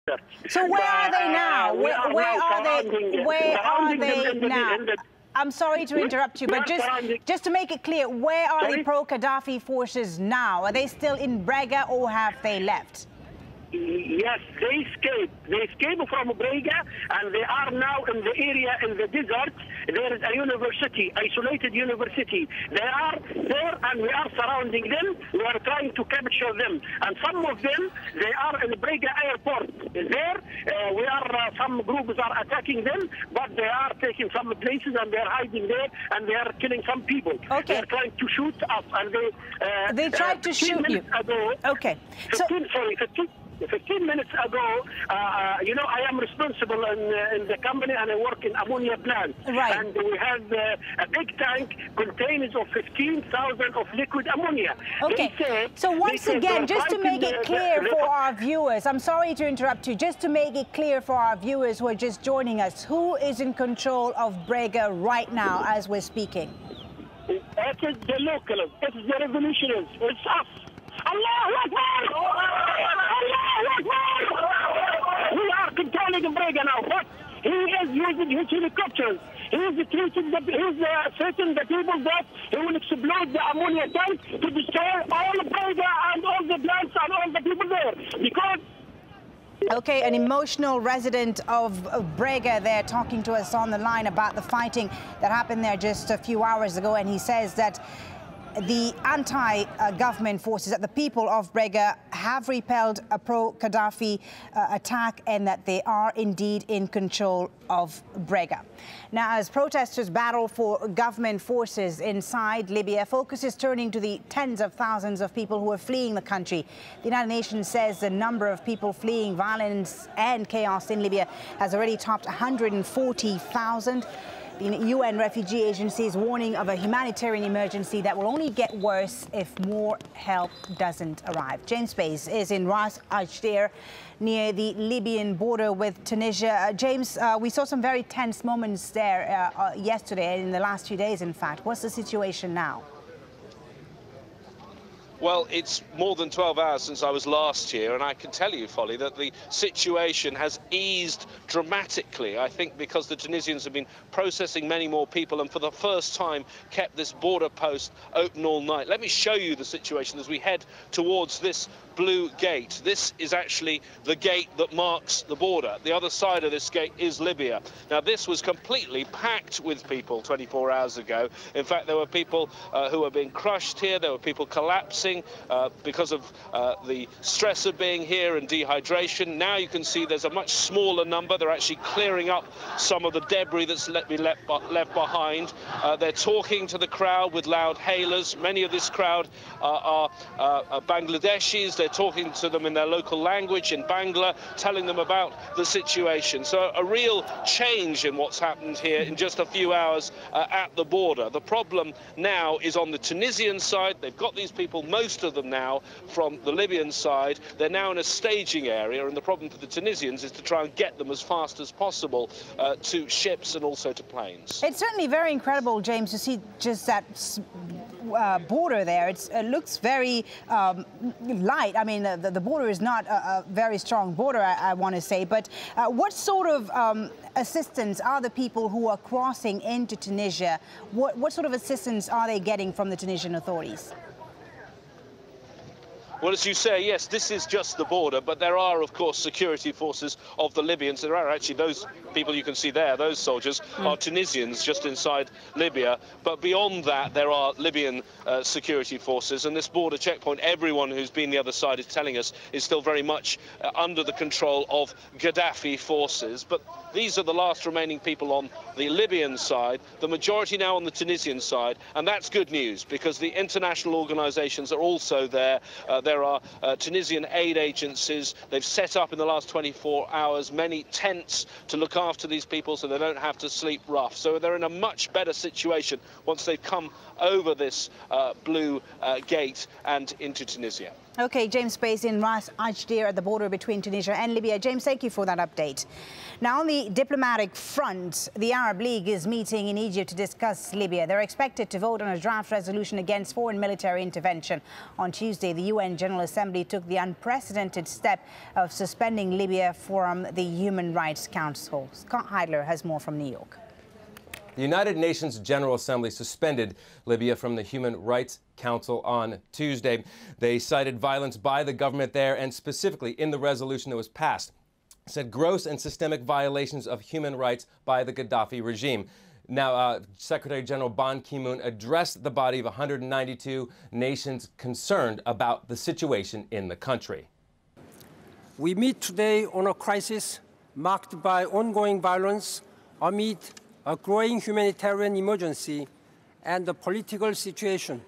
So where are they now? Where are they now? I'm sorry to interrupt you, but just to make it clear, where are the pro-Gaddafi forces now? Are they still in Brega or have they left? Yes, they escaped. They escaped from Brega, and they are now in the area in the desert. There is a university, isolated university. They are there, and we are surrounding them. We are trying to capture them. And some of them, they are in Brega airport. There, some groups are attacking them, but they are taking some places, and they are hiding there, and they are killing some people. Okay. They are trying to shoot us, and they tried to shoot you. Ago, okay. 15 minutes ago, you know, I am responsible in the company, and I work in ammonia plant. Right. And we have a big tank contains of 15,000 of liquid ammonia. Okay. So once again, just to make it clear for our viewers, I'm sorry to interrupt you, just to make it clear for our viewers who are just joining us, who is in control of Brega right now as we're speaking? It is the locals. It is the revolutionaries. It's us. Allahu Akbar! Allahu Akbar! We are controlling Brega now, but he is using his helicopters. He is threatening the people that he will explode the ammonia tank to destroy all Brega and all the plants and all the people there. Because okay, an emotional resident of Brega there talking to us on the line about the fighting that happened there just a few hours ago, and he says that the anti-government forces, that the people of Brega have repelled a pro-Gaddafi attack and that they are indeed in control of Brega. Now, as protesters battle for government forces inside Libya, focus is turning to the tens of thousands of people who are fleeing the country. The United Nations says the number of people fleeing violence and chaos in Libya has already topped 140,000. The UN Refugee Agency is warning of a humanitarian emergency that will only get worse if more help doesn't arrive. James Bays is in Ras Ajdir, near the Libyan border with Tunisia. James, we saw some very tense moments there yesterday, in the last few days, in fact. What's the situation now? Well, it's more than 12 hours since I was last here, and I can tell you, Folly, that the situation has eased dramatically, I think, because the Tunisians have been processing many more people and for the first time kept this border post open all night. Let me show you the situation as we head towards this blue gate. This is actually the gate that marks the border. The other side of this gate is Libya. Now, this was completely packed with people 24 hours ago. In fact, there were people who were being crushed here. There were people collapsing because of the stress of being here and dehydration. Now you can see there's a much smaller number. They're actually clearing up some of the debris that's been left behind. They're talking to the crowd with loud hailers. Many of this crowd are Bangladeshis. They're talking to them in their local language, in Bangla, telling them about the situation. So a real change in what's happened here in just a few hours at the border. The problem now is on the Tunisian side. They've got these people, most of them now, from the Libyan side. They're now in a staging area, and the problem for the Tunisians is to try and get them as fast as possible to ships and also to planes. It's certainly very incredible, James, to see just that border there. It looks very light. I mean, the border is not a very strong border, I want to say. But what sort of assistance are the people who are crossing into Tunisia? What sort of assistance are they getting from the Tunisian authorities? Well, as you say, yes, this is just the border, but there are, of course, security forces of the Libyans. There are actually those people you can see there, those soldiers, are Tunisians just inside Libya. But beyond that, there are Libyan security forces. And this border checkpoint, everyone who's been the other side is telling us, is still very much under the control of Gaddafi forces. But these are the last remaining people on the Libyan side, the majority now on the Tunisian side. And that's good news, because the international organisations are also there. There are Tunisian aid agencies. They've set up in the last 24 hours many tents to look after these people so they don't have to sleep rough. So they're in a much better situation once they've come over this blue gate and into Tunisia. Okay, James Space in Ras AlJazeera at the border between Tunisia and Libya. James, thank you for that update. Now, on the diplomatic front, the Arab League is meeting in Egypt to discuss Libya. They're expected to vote on a draft resolution against foreign military intervention. On Tuesday, the UN General Assembly took the unprecedented step of suspending Libya from the Human Rights Council. Scott Heidler has more from New York. The United Nations General Assembly suspended Libya from the Human Rights Council on Tuesday. They cited violence by the government there, and specifically in the resolution that was passed, said gross and systemic violations of human rights by the Gaddafi regime. Now, Secretary General Ban Ki-moon addressed the body of 192 nations concerned about the situation in the country. We meet today on a crisis marked by ongoing violence amid a growing humanitarian emergency and a political situation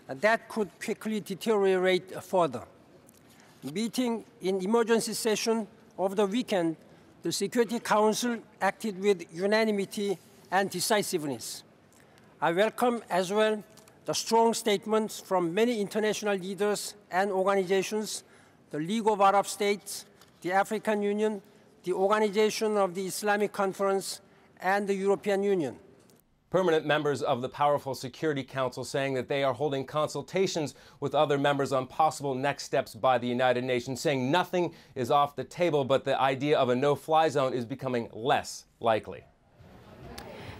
that could quickly deteriorate further. Meeting in emergency session over the weekend, the Security Council acted with unanimity and decisiveness. I welcome as well the strong statements from many international leaders and organizations, the League of Arab States, the African Union, the Organization of the Islamic Conference, and the European Union. Permanent members of the powerful Security Council saying that they are holding consultations with other members on possible next steps by the United Nations, saying nothing is off the table, but the idea of a no-fly zone is becoming less likely.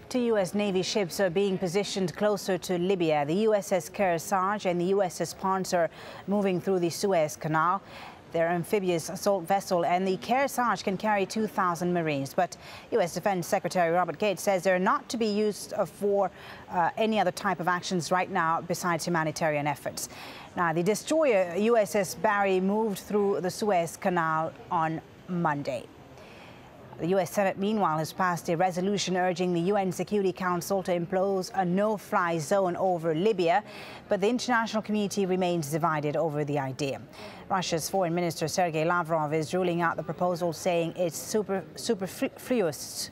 Two U.S. Navy ships are being positioned closer to Libya. The USS Kearsarge and the USS Sponsor moving through the Suez Canal. They're amphibious assault vessel, and the Kearsarge can carry 2,000 Marines. But U.S. Defense Secretary Robert Gates says they're not to be used for any other type of actions right now besides humanitarian efforts. Now, the destroyer USS Barry moved through the Suez Canal on Monday. The U.S. Senate, meanwhile, has passed a resolution urging the UN Security Council to impose a no-fly zone over Libya, but the international community remains divided over the idea. Russia's Foreign Minister Sergei Lavrov is ruling out the proposal, saying it's superfluous.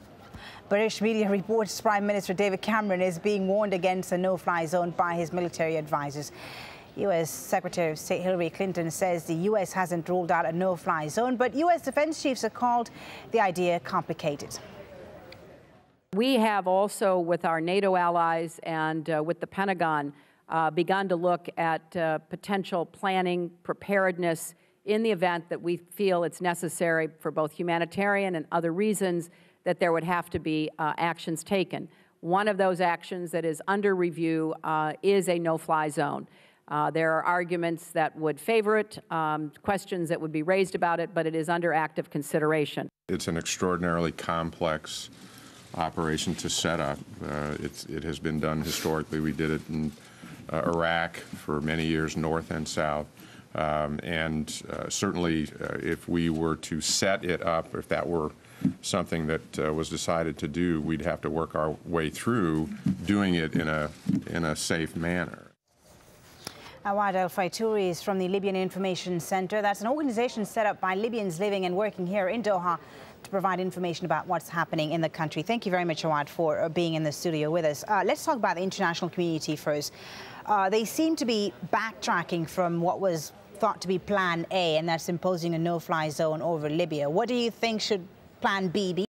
British media reports Prime Minister David Cameron is being warned against a no-fly zone by his military advisors. U.S. Secretary of State Hillary Clinton says the U.S. hasn't ruled out a no-fly zone, but U.S. defense chiefs have called the idea complicated. We have also, with our NATO allies and with the Pentagon, begun to look at potential planning, preparedness in the event that we feel it's necessary for both humanitarian and other reasons that there would have to be actions taken. One of those actions that is under review is a no-fly zone. There are arguments that would favor it, questions that would be raised about it, but it is under active consideration. It's an extraordinarily complex operation to set up. It has been done historically. We did it in Iraq for many years, north and south. Certainly, if we were to set it up, if that were something that was decided to do, we'd have to work our way through doing it in a safe manner. Awad Al-Faitouri is from the Libyan Information Center. That's an organization set up by Libyans living and working here in Doha to provide information about what's happening in the country. Thank you very much, Awad, for being in the studio with us. Let's talk about the international community first. They seem to be backtracking from what was thought to be Plan A, and that's imposing a no-fly zone over Libya. What do you think should Plan B be?